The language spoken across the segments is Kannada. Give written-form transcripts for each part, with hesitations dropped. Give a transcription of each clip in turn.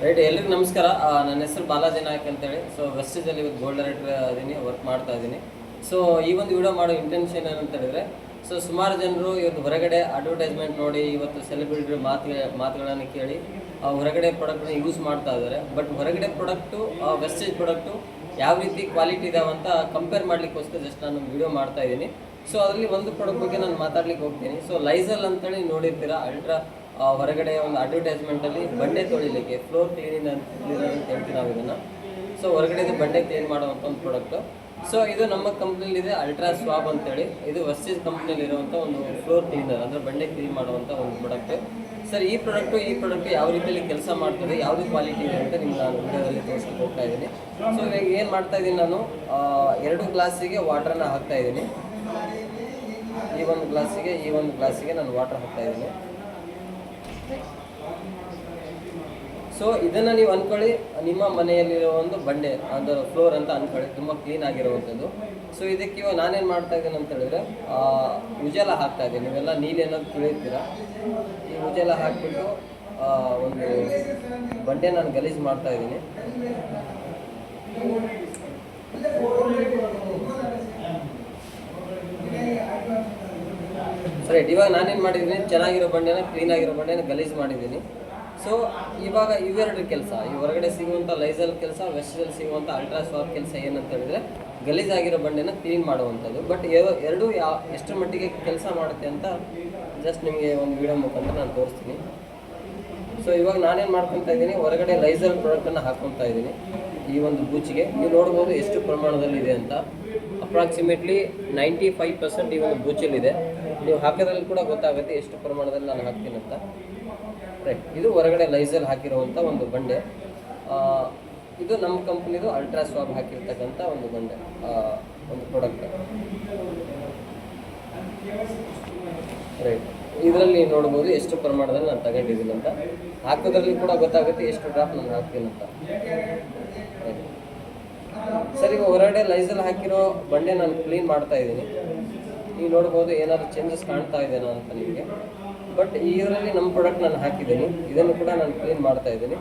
ರೈಟ್, ಎಲ್ರಿಗೂ ನಮಸ್ಕಾರ. ನನ್ನ ಹೆಸರು ಬಾಲಾಜಿ ನಾಯಕ್ ಅಂತೇಳಿ. ಸೊ ವೆಸ್ಟೇಜಲ್ಲಿ ಇವತ್ತು ಗೋಲ್ಡ್ ಡೈರೆಕ್ಟರ್ ಇದೀನಿ, ವರ್ಕ್ ಮಾಡ್ತಾ ಇದ್ದೀನಿ. ಸೊ ಈ ಒಂದು ವಿಡಿಯೋ ಮಾಡೋ ಇಂಟೆನ್ಷನ್ ಏನಂತ ಹೇಳಿದ್ರೆ, ಸೊ ಸುಮಾರು ಜನರು ಇವತ್ತು ಹೊರಗಡೆ ಅಡ್ವರ್ಟೈಸ್ಮೆಂಟ್ ನೋಡಿ, ಇವತ್ತು ಸೆಲೆಬ್ರಿಟಿ ಮಾತುಗಳನ್ನು ಕೇಳಿ ಹೊರಗಡೆ ಪ್ರಾಡಕ್ಟ್ನ ಯೂಸ್ ಮಾಡ್ತಾ ಇದ್ದಾರೆ. ಬಟ್ ಹೊರಗಡೆ ಪ್ರಾಡಕ್ಟು ವೆಸ್ಟೇಜ್ ಪ್ರಾಡಕ್ಟು ಯಾವ ರೀತಿ ಕ್ವಾಲಿಟಿ ಇದಾವಂತ ಕಂಪೇರ್ ಮಾಡಲಿಕ್ಕೋಸ್ಕರ ಜಸ್ಟ್ ನಾನು ವಿಡಿಯೋ ಮಾಡ್ತಾ ಇದ್ದೀನಿ. ಸೊ ಅದರಲ್ಲಿ ಒಂದು ಪ್ರಾಡಕ್ಟ್ ಬಗ್ಗೆ ನಾನು ಮಾತಾಡ್ಲಿಕ್ಕೆ ಹೋಗ್ತೀನಿ. ಸೊ ಲೈಸಲ್ ಅಂತೇಳಿ ನೋಡಿರ್ತೀರಾ, ಅಲ್ಟ್ರಾ ಹೊರಗಡೆ ಒಂದು ಅಡ್ವರ್ಟೈಸ್ಮೆಂಟಲ್ಲಿ ಬಂಡೆ ತೊಳಿಲಿಕ್ಕೆ ಫ್ಲೋರ್ ಕ್ಲೀನಿಂಗ್ ಅಂತ ಹೇಳ್ತೀವಿ ನಾವು ಇದನ್ನು. ಸೊ ಹೊರಗಡೆ ಬಂಡೆ ಕ್ಲೀನ್ ಮಾಡುವಂಥ ಒಂದು ಪ್ರಾಡಕ್ಟು. ಸೊ ಇದು ನಮ್ಮ ಕಂಪ್ನಿಲಿದೆ, ಅಲ್ಟ್ರಾ ಸ್ವಾಬ್ ಅಂತೇಳಿ. ಇದು ವೆಸ್ಟೇಜ್ ಕಂಪ್ನಿಯಲ್ಲಿರುವಂಥ ಒಂದು ಫ್ಲೋರ್ ಕ್ಲೀನರ್, ಅಂದರೆ ಬಂಡೆ ಕ್ಲೀನ್ ಮಾಡುವಂಥ ಒಂದು ಪ್ರಾಡಕ್ಟ್. ಸರ್ ಈ ಪ್ರಾಡಕ್ಟ್ ಯಾವ ರೀತಿಯಲ್ಲಿ ಕೆಲಸ ಮಾಡ್ತದೆ, ಯಾವುದು ಕ್ವಾಲಿಟಿ ಇದೆ ಅಂತ ನಿಮ್ಗೆ ನಾನು ವಿಡಿಯೋದಲ್ಲಿ ತೋರಿಸ್ಲಿಕ್ಕೆ ಹೋಗ್ತಾ ಇದ್ದೀನಿ. ಸೊ ಇವಾಗ ಏನು ಮಾಡ್ತಾ ಇದ್ದೀನಿ, ನಾನು 2 ಗ್ಲಾಸಿಗೆ ವಾಟರ್ನ ಹಾಕ್ತಾ ಇದ್ದೀನಿ. ಈ ಒಂದು ಗ್ಲಾಸಿಗೆ ನಾನು ವಾಟರ್ ಹಾಕ್ತಾ ಇದ್ದೀನಿ. ಸೊ ಇದನ್ನು ನೀವು ಅಂದ್ಕೊಳ್ಳಿ, ನಿಮ್ಮ ಮನೆಯಲ್ಲಿರೋ ಒಂದು ಬಂಡೆ ಅಂದರೆ ಫ್ಲೋರ್ ಅಂತ ಅಂದ್ಕೊಳ್ಳಿ, ತುಂಬ ಕ್ಲೀನ್ ಆಗಿರುವಂಥದ್ದು. ಸೊ ಇದಕ್ಕೆ ಇವಾಗ ನಾನೇನು ಮಾಡ್ತಾ ಇದ್ದೀನಿ ಅಂತ ಹೇಳಿದ್ರೆ, ಉಜಾಲ ಹಾಕ್ತಾ ಇದ್ದೀನಿ. ನೀವೆಲ್ಲ ನೀರು ಏನಾದ್ರು ತಿಳಿತೀರಾ, ಈ ಉಜಾಲ ಹಾಕಿಬಿಟ್ಟು ಒಂದು ಬಂಡೆ ನಾನು ಗಲೀಜು ಮಾಡ್ತಾ ಇದ್ದೀನಿ. ಸರಿ, ಇವಾಗ ನಾನೇನು ಮಾಡಿದ್ದೀನಿ, ಚೆನ್ನಾಗಿರೋ ಬಂಡೆನ, ಕ್ಲೀನಾಗಿರೋ ಬಂಡೆನ ಗಲೀಜು ಮಾಡಿದ್ದೀನಿ. ಸೊ ಇವಾಗ ಇವೆರಡು ಕೆಲಸ, ಈ ಹೊರಗಡೆ ಸಿಗುವಂಥ ಲೈಸಲ್ ಕೆಲಸ, ವೆಸ್ಟೇಜಲ್ಲಿ ಸಿಗುವಂಥ ಅಲ್ಟ್ರಾ ಸ್ವಾಬ್ ಕೆಲಸ ಏನಂತ ಹೇಳಿದರೆ, ಗಲೀಜಾಗಿರೋ ಬಂಡೆನ ಕ್ಲೀನ್ ಮಾಡುವಂಥದ್ದು. ಬಟ್ ಎರಡೂ ಎಷ್ಟರ ಮಟ್ಟಿಗೆ ಕೆಲಸ ಮಾಡುತ್ತೆ ಅಂತ ಜಸ್ಟ್ ನಿಮಗೆ ಒಂದು ವಿಡಿಯೋ ಮುಖಾಂತರ ನಾನು ತೋರಿಸ್ತೀನಿ. ಸೊ ಇವಾಗ ನಾನೇನು ಮಾಡ್ಕೊತಾ ಇದ್ದೀನಿ, ಹೊರಗಡೆ ಲೈಸಲ್ ಪ್ರಾಡಕ್ಟನ್ನು ಹಾಕ್ಕೊತಾ ಇದ್ದೀನಿ. ಈ ಒಂದು ಬೂಚಿಗೆ ನೀವು ನೋಡ್ಬೋದು ಎಷ್ಟು ಪ್ರಮಾಣದಲ್ಲಿದೆ ಅಂತ. ಅಪ್ರಾಕ್ಸಿಮೇಟ್ಲಿ 95% ಈ ಒಂದು ಬೂಚಲ್ಲಿದೆ. ನೀವು ಹಾಕೋದ್ರಲ್ಲಿ ಕೂಡ ಗೊತ್ತಾಗುತ್ತೆ ಎಷ್ಟು ಪ್ರಮಾಣದಲ್ಲಿ ನಾನು ಹಾಕ್ತೀನಿ ಅಂತ. ರೈಟ್, ಇದು ಹೊರಗಡೆ ಲೈಸಲ್ ಹಾಕಿರುವಂಥ ಒಂದು ಬಂಡೆ. ಇದು ನಮ್ಮ ಕಂಪ್ನಿದು ಅಲ್ಟ್ರಾ ಸ್ವಾಬ್ ಹಾಕಿರ್ತಕ್ಕಂಥ ಒಂದು ಬಂಡೆ, ಒಂದು ಪ್ರಾಡಕ್ಟ್. ರೈಟ್, ಇದರಲ್ಲಿ ನೋಡ್ಬೋದು ಎಷ್ಟು ಪ್ರಮಾಣದಲ್ಲಿ ನಾನು ತಗೊಂಡಿದ್ದೀನಿ ಅಂತ. ಹಾಕೋದ್ರಲ್ಲಿ ಕೂಡ ಗೊತ್ತಾಗುತ್ತೆ ಎಷ್ಟು ಡ್ರಾಪ್ ನಾನು ಹಾಕ್ತೀನಿ ಅಂತ. ಸರಿ, ಹೊರಗಡೆ ಲೈಸಲ್ ಹಾಕಿರೋ ಬಂಡೆ ನಾನು ಕ್ಲೀನ್ ಮಾಡ್ತಾ ಇದ್ದೀನಿ. ನೀವು ನೋಡ್ಬೋದು ಏನಾದರೂ ಚೇಂಜಸ್ ಕಾಣ್ತಾ ಇದೆನಾ ಅಂತ ನಿಮಗೆ. ಬಟ್ ಇದರಲ್ಲಿ ನಮ್ಮ ಪ್ರಾಡಕ್ಟ್ ನಾನು ಹಾಕಿದ್ದೀನಿ, ಇದನ್ನು ಕೂಡ ನಾನು ಕ್ಲೀನ್ ಮಾಡ್ತಾ ಇದ್ದೀನಿ.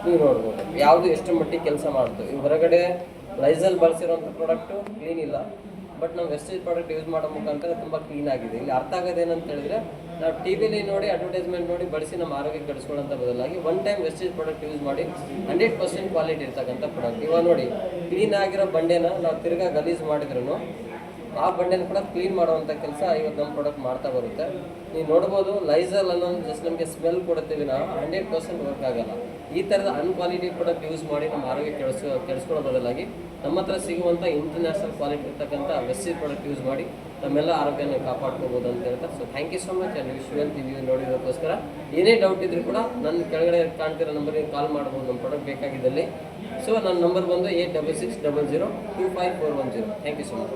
ನೀವು ನೋಡ್ಬೋದು ಯಾವುದು ಎಷ್ಟು ಮಟ್ಟಿಗೆ ಕೆಲಸ ಮಾಡ್ತು. ಈ ಹೊರಗಡೆ ಲೈಸಲ್ ಬಳಸಿರೋಂಥ ಪ್ರಾಡಕ್ಟು ಕ್ಲೀನ್ ಇಲ್ಲ, ಬಟ್ ನಾವು ವೆಸ್ಟೇಜ್ ಪ್ರಾಡಕ್ಟ್ ಯೂಸ್ ಮಾಡೋ ಮುಖಾಂತರ ತುಂಬ ಕ್ಲೀನ್ ಆಗಿದೆ. ಇಲ್ಲಿ ಅರ್ಥ ಆಗೋದೇನಂತ ಹೇಳಿದ್ರೆ, ನಾವು ಟಿ ವಿಲಿ ನೋಡಿ ಅಡ್ವರ್ಟೈಸ್ಮೆಂಟ್ ನೋಡಿ ಬಳಸಿ ನಮ್ಮ ಆರೋಗ್ಯ ಕೆಡಿಸ್ಕೊಳ್ಳೋಂಥ ಬದಲಾಗಿ one time wastage product use ಮಾಡಿ 100% ಕ್ವಾಲಿಟಿ ಇರ್ತಕ್ಕಂಥ ಪ್ರಾಡಕ್ಟ್. ಇವಾಗ ನೋಡಿ, ಕ್ಲೀನ್ ಆಗಿರೋ ಬಂಡೆನ ನಾವು ತಿರ್ಗಾ ಗಲೀಜು ಮಾಡಿದ್ರೂ ಆ ಬಂಡೆನ ಕೂಡ ಕ್ಲೀನ್ ಮಾಡುವಂಥ ಕೆಲಸ ಇವತ್ತು ನಮ್ಮ ಪ್ರಾಡಕ್ಟ್ ಮಾಡ್ತಾ ಬರುತ್ತೆ. ನೀವು ನೋಡ್ಬೋದು, ಲೈಸಲ್ ಅನ್ನೋದು ಜಸ್ಟ್ ನಮಗೆ ಸ್ಮೆಲ್ ಕೊಡುತ್ತೀವಿ, ನಾವು 100% ವರ್ಕ್ ಆಗಲ್ಲ. ಈ ಥರದ ಅನ್ಕ್ವಾಲಿಟಿ ಪ್ರಾಡಕ್ಟ್ ಯೂಸ್ ಮಾಡಿ ನಮ್ಮ ಆರೋಗ್ಯ ಕೆಡಿಸ್ಕೊಳ್ಳೋ ಬದಲಾಗಿ ನಮ್ಮ ಹತ್ರ ಸಿಗುವಂಥ ಇಂಟರ್ನ್ಯಾಷನಲ್ ಕ್ವಾಲಿಟಿ ಇರ್ತಕ್ಕಂಥ ವೆಸ್ಟೇಜ್ ಪ್ರಾಡಕ್ಟ್ ಯೂಸ್ ಮಾಡಿ ನಮ್ಮೆಲ್ಲ ಆರೋಗ್ಯನ ಕಾಪಾಡ್ಕೋಬೋದು ಅಂತ ಹೇಳ್ತಾರೆ. So thank you so much. And visual review ನೋಡಿರೋದಕ್ಕೋಸ್ಕರ ಏನೇ ಡೌಟ್ ಇದ್ರೂ ಕೂಡ ನನ್ನ ಕೆಳಗಡೆ ಕಾಣ್ತಿರೋ ನಂಬರಿಗೆ ಕಾಲ್ ಮಾಡ್ಬೋದು ನಮ್ಮ ಪ್ರಾಡಕ್ಟ್ ಬೇಕಾಗಿದ್ದಲ್ಲಿ. ಸೊ ನನ್ನ ನಂಬರ್ ಬಂದು 8660025410. Thank you so much.